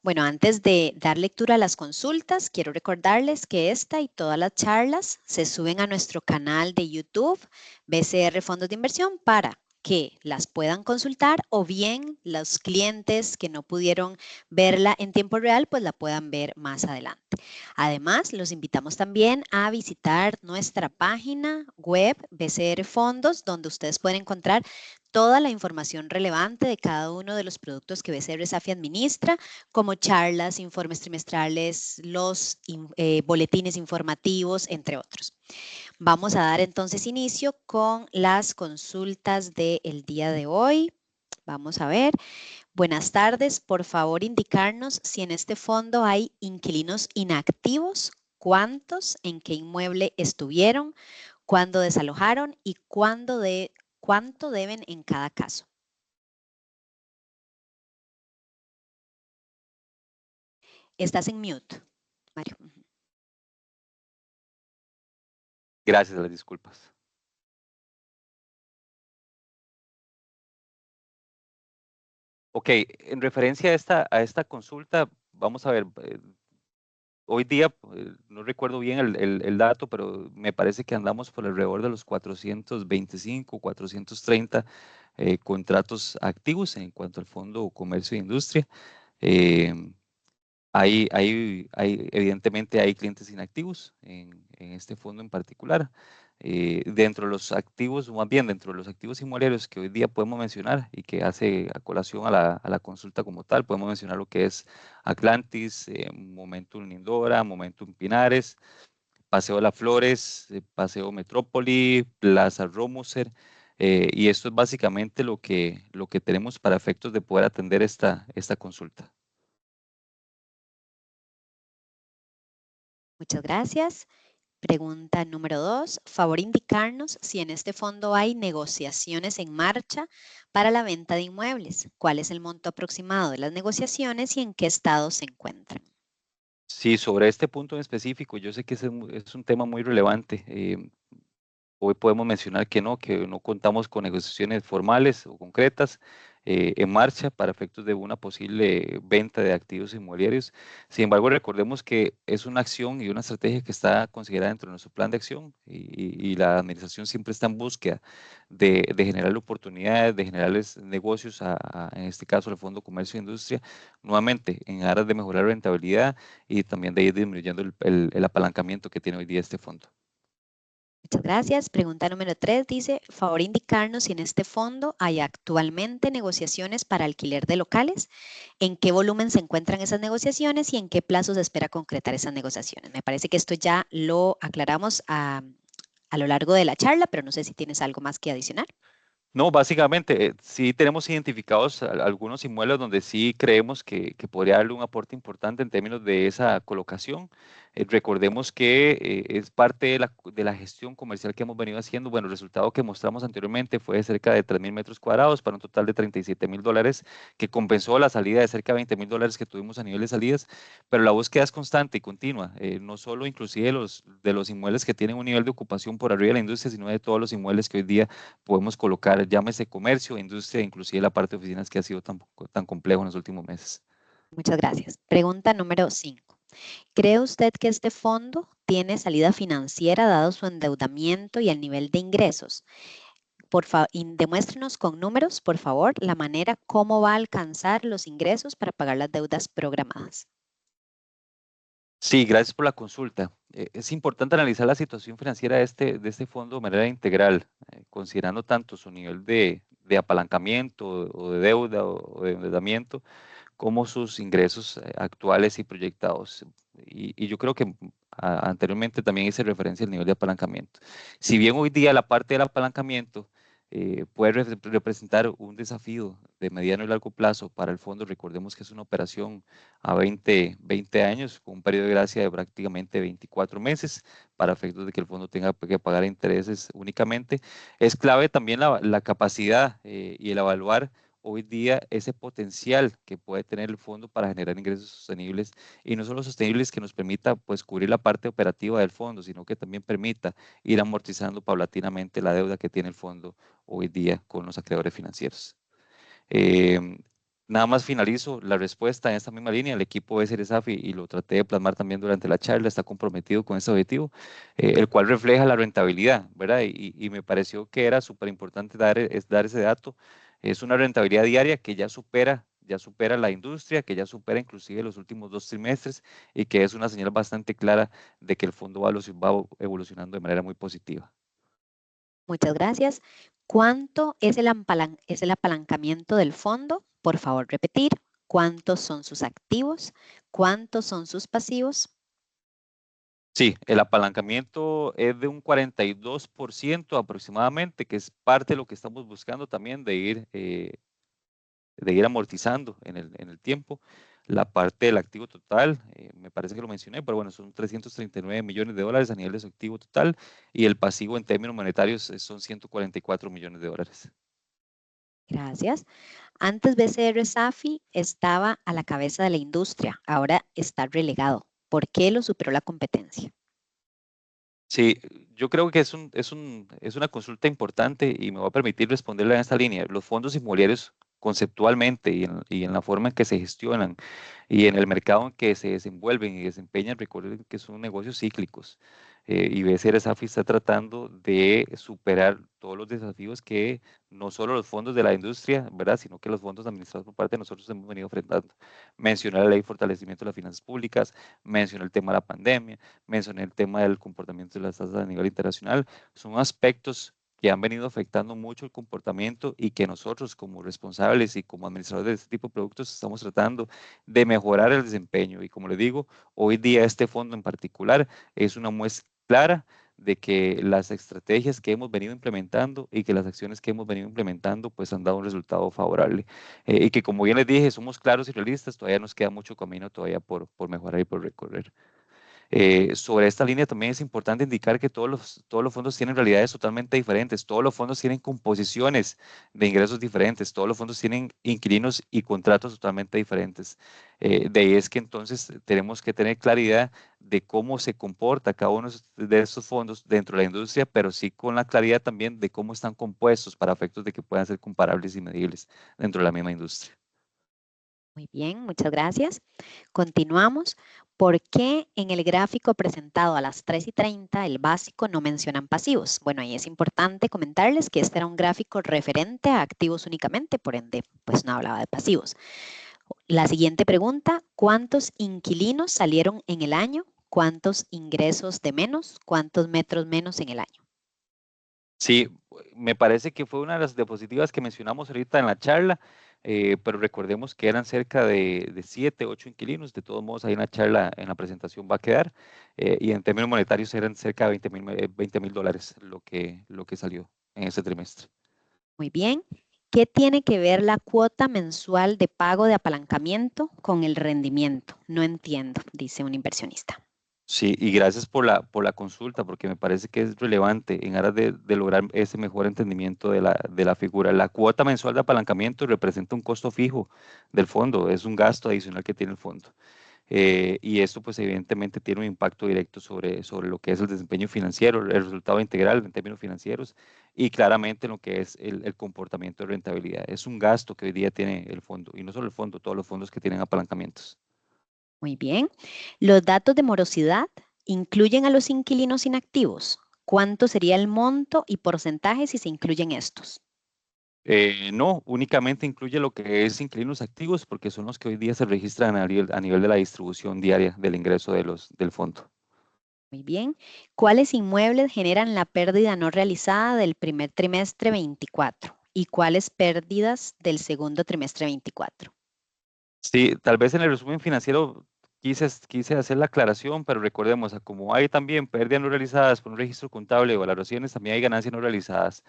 Bueno, antes de dar lectura a las consultas, quiero recordarles que esta y todas las charlas se suben a nuestro canal de YouTube, BCR Fondos de Inversión, para que las puedan consultar o bien los clientes que no pudieron verla en tiempo real, pues la puedan ver más adelante. Además, los invitamos también a visitar nuestra página web BCR Fondos, donde ustedes pueden encontrar toda la información relevante de cada uno de los productos que BCR Safi administra, como charlas, informes trimestrales, los boletines informativos, entre otros. Vamos a dar entonces inicio con las consultas del día de hoy. Vamos a ver. Buenas tardes. Por favor, indicarnos si en este fondo hay inquilinos inactivos, cuántos, en qué inmueble estuvieron, cuándo desalojaron y cuánto deben en cada caso. Estás en mute, Mario.
Gracias, las disculpas. Ok, en referencia a esta consulta, vamos a ver, hoy día, no recuerdo bien el dato, pero me parece que andamos por alrededor de los 425, 430 contratos activos en cuanto al Fondo Comercio e Industria. Evidentemente hay clientes inactivos en este fondo en particular. Dentro de los activos, o más bien dentro de los activos inmobiliarios que hoy día podemos mencionar y que hace a colación a la consulta como tal, podemos mencionar lo que es Atlantis, Momentum Lindora, Momentum Pinares, Paseo de las Flores, Paseo Metrópoli, Plaza Romoser, y esto es básicamente lo que tenemos para efectos de poder atender esta consulta.
Muchas gracias. Pregunta número 2. Favor indicarnos si en este fondo hay negociaciones en marcha para la venta de inmuebles. ¿Cuál es el monto aproximado de las negociaciones y en qué estado se encuentran?
Sí, sobre este punto en específico, yo sé que es un tema muy relevante. Hoy podemos mencionar que no contamos con negociaciones formales o concretas en marcha para efectos de una posible venta de activos inmobiliarios. Sin embargo, recordemos que es una acción y una estrategia que está considerada dentro de nuestro plan de acción y la administración siempre está en búsqueda de generar oportunidades, de generarles negocios, en este caso, al Fondo Comercio e Industria, nuevamente en aras de mejorar rentabilidad y también de ir disminuyendo el apalancamiento que tiene hoy día este fondo.
Muchas gracias. Pregunta número 3 dice, favor indicarnos si en este fondo hay actualmente negociaciones para alquiler de locales, en qué volumen se encuentran esas negociaciones y en qué plazo se espera concretar esas negociaciones. Me parece que esto ya lo aclaramos a lo largo de la charla, pero no sé si tienes algo más que adicionar.
No, básicamente, sí tenemos identificados algunos inmuebles donde sí creemos que podría darle un aporte importante en términos de esa colocación. Recordemos que es parte de la gestión comercial que hemos venido haciendo. Bueno, el resultado que mostramos anteriormente fue de cerca de 3.000 metros cuadrados para un total de $37.000, que compensó la salida de cerca de $20.000 que tuvimos a nivel de salidas, pero la búsqueda es constante y continua, no solo inclusive de los inmuebles que tienen un nivel de ocupación por arriba de la industria, sino de todos los inmuebles que hoy día podemos colocar, llámese comercio, industria, inclusive la parte de oficinas que ha sido tan complejo en los últimos meses.
Muchas gracias. Pregunta número 5. ¿Cree usted que este fondo tiene salida financiera dado su endeudamiento y el nivel de ingresos? demuéstrenos con números, por favor, la manera cómo va a alcanzar los ingresos para pagar las deudas programadas.
Sí, gracias por la consulta. Es importante analizar la situación financiera de este fondo de manera integral, considerando tanto su nivel de apalancamiento o de deuda o de endeudamiento, como sus ingresos actuales y proyectados. Y yo creo que anteriormente también hice referencia al nivel de apalancamiento. Si bien hoy día la parte del apalancamiento puede representar un desafío de mediano y largo plazo para el fondo, recordemos que es una operación a 20 años con un periodo de gracia de prácticamente 24 meses para efectos de que el fondo tenga que pagar intereses únicamente. Es clave también la capacidad y el evaluar hoy día ese potencial que puede tener el fondo para generar ingresos sostenibles, y no solo sostenibles que nos permita pues cubrir la parte operativa del fondo, sino que también permita ir amortizando paulatinamente la deuda que tiene el fondo hoy día con los acreedores financieros. Nada más finalizo la respuesta en esta misma línea. El equipo de SRSAF, y lo traté de plasmar también durante la charla, está comprometido con ese objetivo, el cual refleja la rentabilidad, ¿verdad? Y me pareció que era súper importante dar ese dato. Es una rentabilidad diaria que ya supera la industria, que ya supera inclusive los últimos 2 trimestres, y que es una señal bastante clara de que el fondo va evolucionando de manera muy positiva.
Muchas gracias. ¿Cuánto es el apalancamiento del fondo? Por favor, repetir. ¿Cuántos son sus activos? ¿Cuántos son sus pasivos?
Sí, el apalancamiento es de un 42% aproximadamente, que es parte de lo que estamos buscando también de ir amortizando en el tiempo. La parte del activo total, me parece que lo mencioné, pero bueno, son 339 millones de dólares a nivel de su activo total, y el pasivo en términos monetarios son 144 millones de dólares.
Gracias. Antes BCR Safi estaba a la cabeza de la industria, ahora está relegado. ¿Por qué lo superó la competencia?
Sí, yo creo que es una consulta importante y me va a permitir responderla en esta línea. Los fondos inmobiliarios conceptualmente y en la forma en que se gestionan y en el mercado en que se desenvuelven y desempeñan, recuerden que son negocios cíclicos. Y BCR Safi está tratando de superar todos los desafíos que no solo los fondos de la industria, ¿verdad?, sino que los fondos administrados por parte de nosotros hemos venido enfrentando. Mencioné la ley de fortalecimiento de las finanzas públicas, mencioné el tema de la pandemia, mencioné el tema del comportamiento de las tasas a nivel internacional. Son aspectos que han venido afectando mucho el comportamiento y que nosotros como responsables y como administradores de este tipo de productos estamos tratando de mejorar el desempeño. Y como les digo, hoy día este fondo en particular es una muestra clara de que las estrategias que hemos venido implementando y que las acciones que hemos venido implementando pues han dado un resultado favorable. Y que, como bien les dije, somos claros y realistas, todavía nos queda mucho camino todavía por mejorar y por recorrer. Sobre esta línea también es importante indicar que todos los fondos tienen realidades totalmente diferentes, todos los fondos tienen composiciones de ingresos diferentes, todos los fondos tienen inquilinos y contratos totalmente diferentes. De ahí es que entonces tenemos que tener claridad de cómo se comporta cada uno de estos fondos dentro de la industria, pero sí con la claridad también de cómo están compuestos para efectos de que puedan ser comparables y medibles dentro de la misma industria.
Muy bien, muchas gracias. Continuamos. ¿Por qué en el gráfico presentado a las 3:30, el básico, no mencionan pasivos? Bueno, ahí es importante comentarles que este era un gráfico referente a activos únicamente, por ende, pues no hablaba de pasivos. La siguiente pregunta, ¿cuántos inquilinos salieron en el año? ¿Cuántos ingresos de menos? ¿Cuántos metros menos en el año?
Sí, me parece que fue una de las diapositivas que mencionamos ahorita en la charla, pero recordemos que eran cerca de 7, 8 inquilinos. De todos modos, ahí en la charla, en la presentación va a quedar, y en términos monetarios eran cerca de 20,000 dólares lo que salió en ese trimestre.
Muy bien. ¿Qué tiene que ver la cuota mensual de pago de apalancamiento con el rendimiento? No entiendo, dice un inversionista.
Sí, y gracias por la consulta, porque me parece que es relevante en aras de lograr ese mejor entendimiento de la figura. La cuota mensual de apalancamiento representa un costo fijo del fondo, es un gasto adicional que tiene el fondo. Y esto pues evidentemente tiene un impacto directo sobre lo que es el desempeño financiero, el resultado integral en términos financieros, y claramente lo que es el comportamiento de rentabilidad. Es un gasto que hoy día tiene el fondo, y no solo el fondo, todos los fondos que tienen apalancamientos.
Muy bien. ¿Los datos de morosidad incluyen a los inquilinos inactivos? ¿Cuánto sería el monto y porcentaje si se incluyen estos?
No, únicamente incluye lo que es inquilinos activos porque son los que hoy día se registran a nivel de la distribución diaria del ingreso del fondo.
Muy bien. ¿Cuáles inmuebles generan la pérdida no realizada del primer trimestre 24? ¿Y cuáles pérdidas del segundo trimestre 24?
Sí, tal vez en el resumen financiero quise hacer la aclaración, pero recordemos, como hay también pérdidas no realizadas por un registro contable o valoraciones, también hay ganancias no realizadas.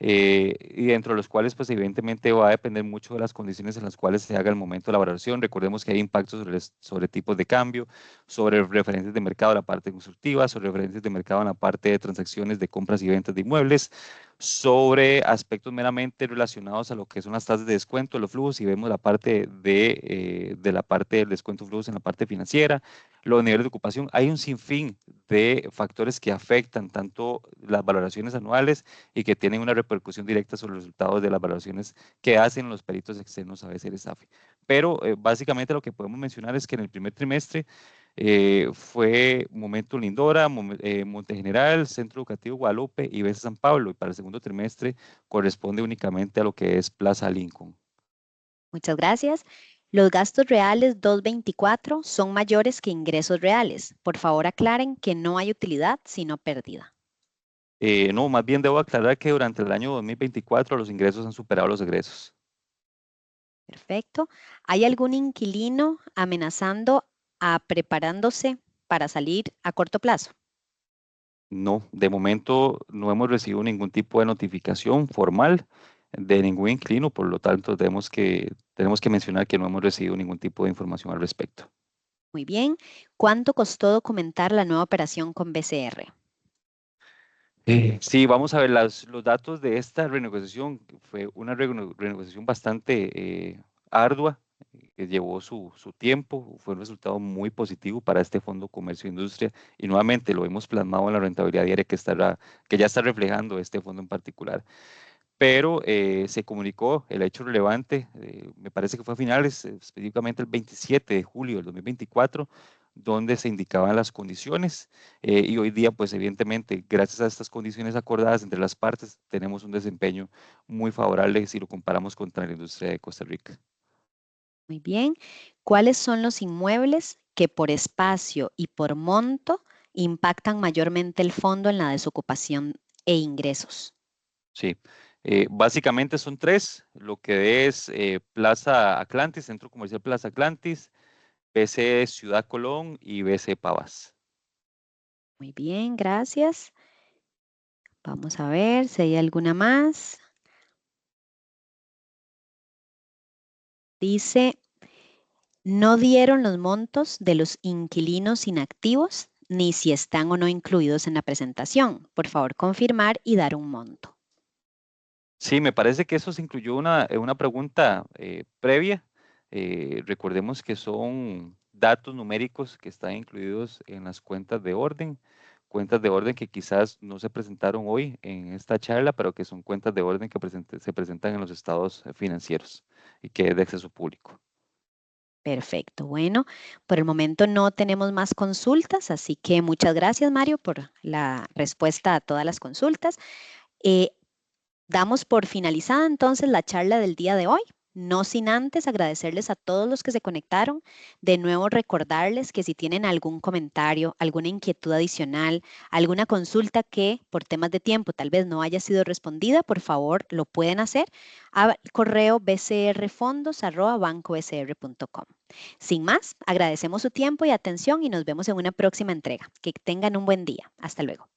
Y dentro de los cuales, pues evidentemente va a depender mucho de las condiciones en las cuales se haga el momento de la valoración. Recordemos que hay impactos sobre tipos de cambio, sobre referencias de mercado en la parte constructiva, sobre referencias de mercado en la parte de transacciones de compras y ventas de inmuebles, sobre aspectos meramente relacionados a lo que son las tasas de descuento, los flujos, y vemos la parte de la parte del descuento de flujos en la parte financiera, los niveles de ocupación. Hay un sinfín de factores que afectan tanto las valoraciones anuales y que tienen una repercusión directa sobre los resultados de las valoraciones que hacen los peritos externos a BCR-SAFE. Pero básicamente lo que podemos mencionar es que en el primer trimestre fue Momento Lindora, Monte General, Centro Educativo Guadalupe y BC San Pablo. Y para el segundo trimestre corresponde únicamente a lo que es Plaza Lincoln.
Muchas gracias. Los gastos reales 224 son mayores que ingresos reales. Por favor, aclaren que no hay utilidad, sino pérdida.
No, más bien debo aclarar que durante el año 2024 los ingresos han superado los egresos.
Perfecto. ¿Hay algún inquilino amenazando a preparándose para salir a corto plazo?
No, de momento no hemos recibido ningún tipo de notificación formal de ningún inquilino, por lo tanto tenemos que mencionar que no hemos recibido ningún tipo de información al respecto.
Muy bien. ¿Cuánto costó documentar la nueva operación con BCR?
Sí, vamos a ver los datos de esta renegociación. Fue una renegociación bastante ardua, que llevó su tiempo, fue un resultado muy positivo para este Fondo Comercio e Industria y nuevamente lo hemos plasmado en la rentabilidad diaria que ya está reflejando este fondo en particular. Pero se comunicó el hecho relevante, me parece que fue a finales, específicamente el 27 de julio del 2024, donde se indicaban las condiciones y hoy día, pues evidentemente, gracias a estas condiciones acordadas entre las partes, tenemos un desempeño muy favorable si lo comparamos contra la industria de Costa Rica.
Muy bien. ¿Cuáles son los inmuebles que por espacio y por monto impactan mayormente el fondo en la desocupación e ingresos?
Sí, básicamente son tres, lo que es Plaza Atlantis, Centro Comercial Plaza Atlantis, BC Ciudad Colón y BC Pavas.
Muy bien, gracias. Vamos a ver si hay alguna más. Dice, no dieron los montos de los inquilinos inactivos ni si están o no incluidos en la presentación. Por favor, confirmar y dar un monto.
Sí, me parece que eso se incluyó una pregunta previa. Recordemos que son datos numéricos que están incluidos en las cuentas de orden que quizás no se presentaron hoy en esta charla, pero que son cuentas de orden que se presentan en los estados financieros y que es de acceso público.
Perfecto. Bueno, por el momento no tenemos más consultas, así que muchas gracias, Mario, por la respuesta a todas las consultas. Damos por finalizada entonces la charla del día de hoy, no sin antes agradecerles a todos los que se conectaron. De nuevo recordarles que si tienen algún comentario, alguna inquietud adicional, alguna consulta que por temas de tiempo tal vez no haya sido respondida, por favor lo pueden hacer al correo bcrfondos@bancobcr.com. Sin más, agradecemos su tiempo y atención y nos vemos en una próxima entrega. Que tengan un buen día. Hasta luego.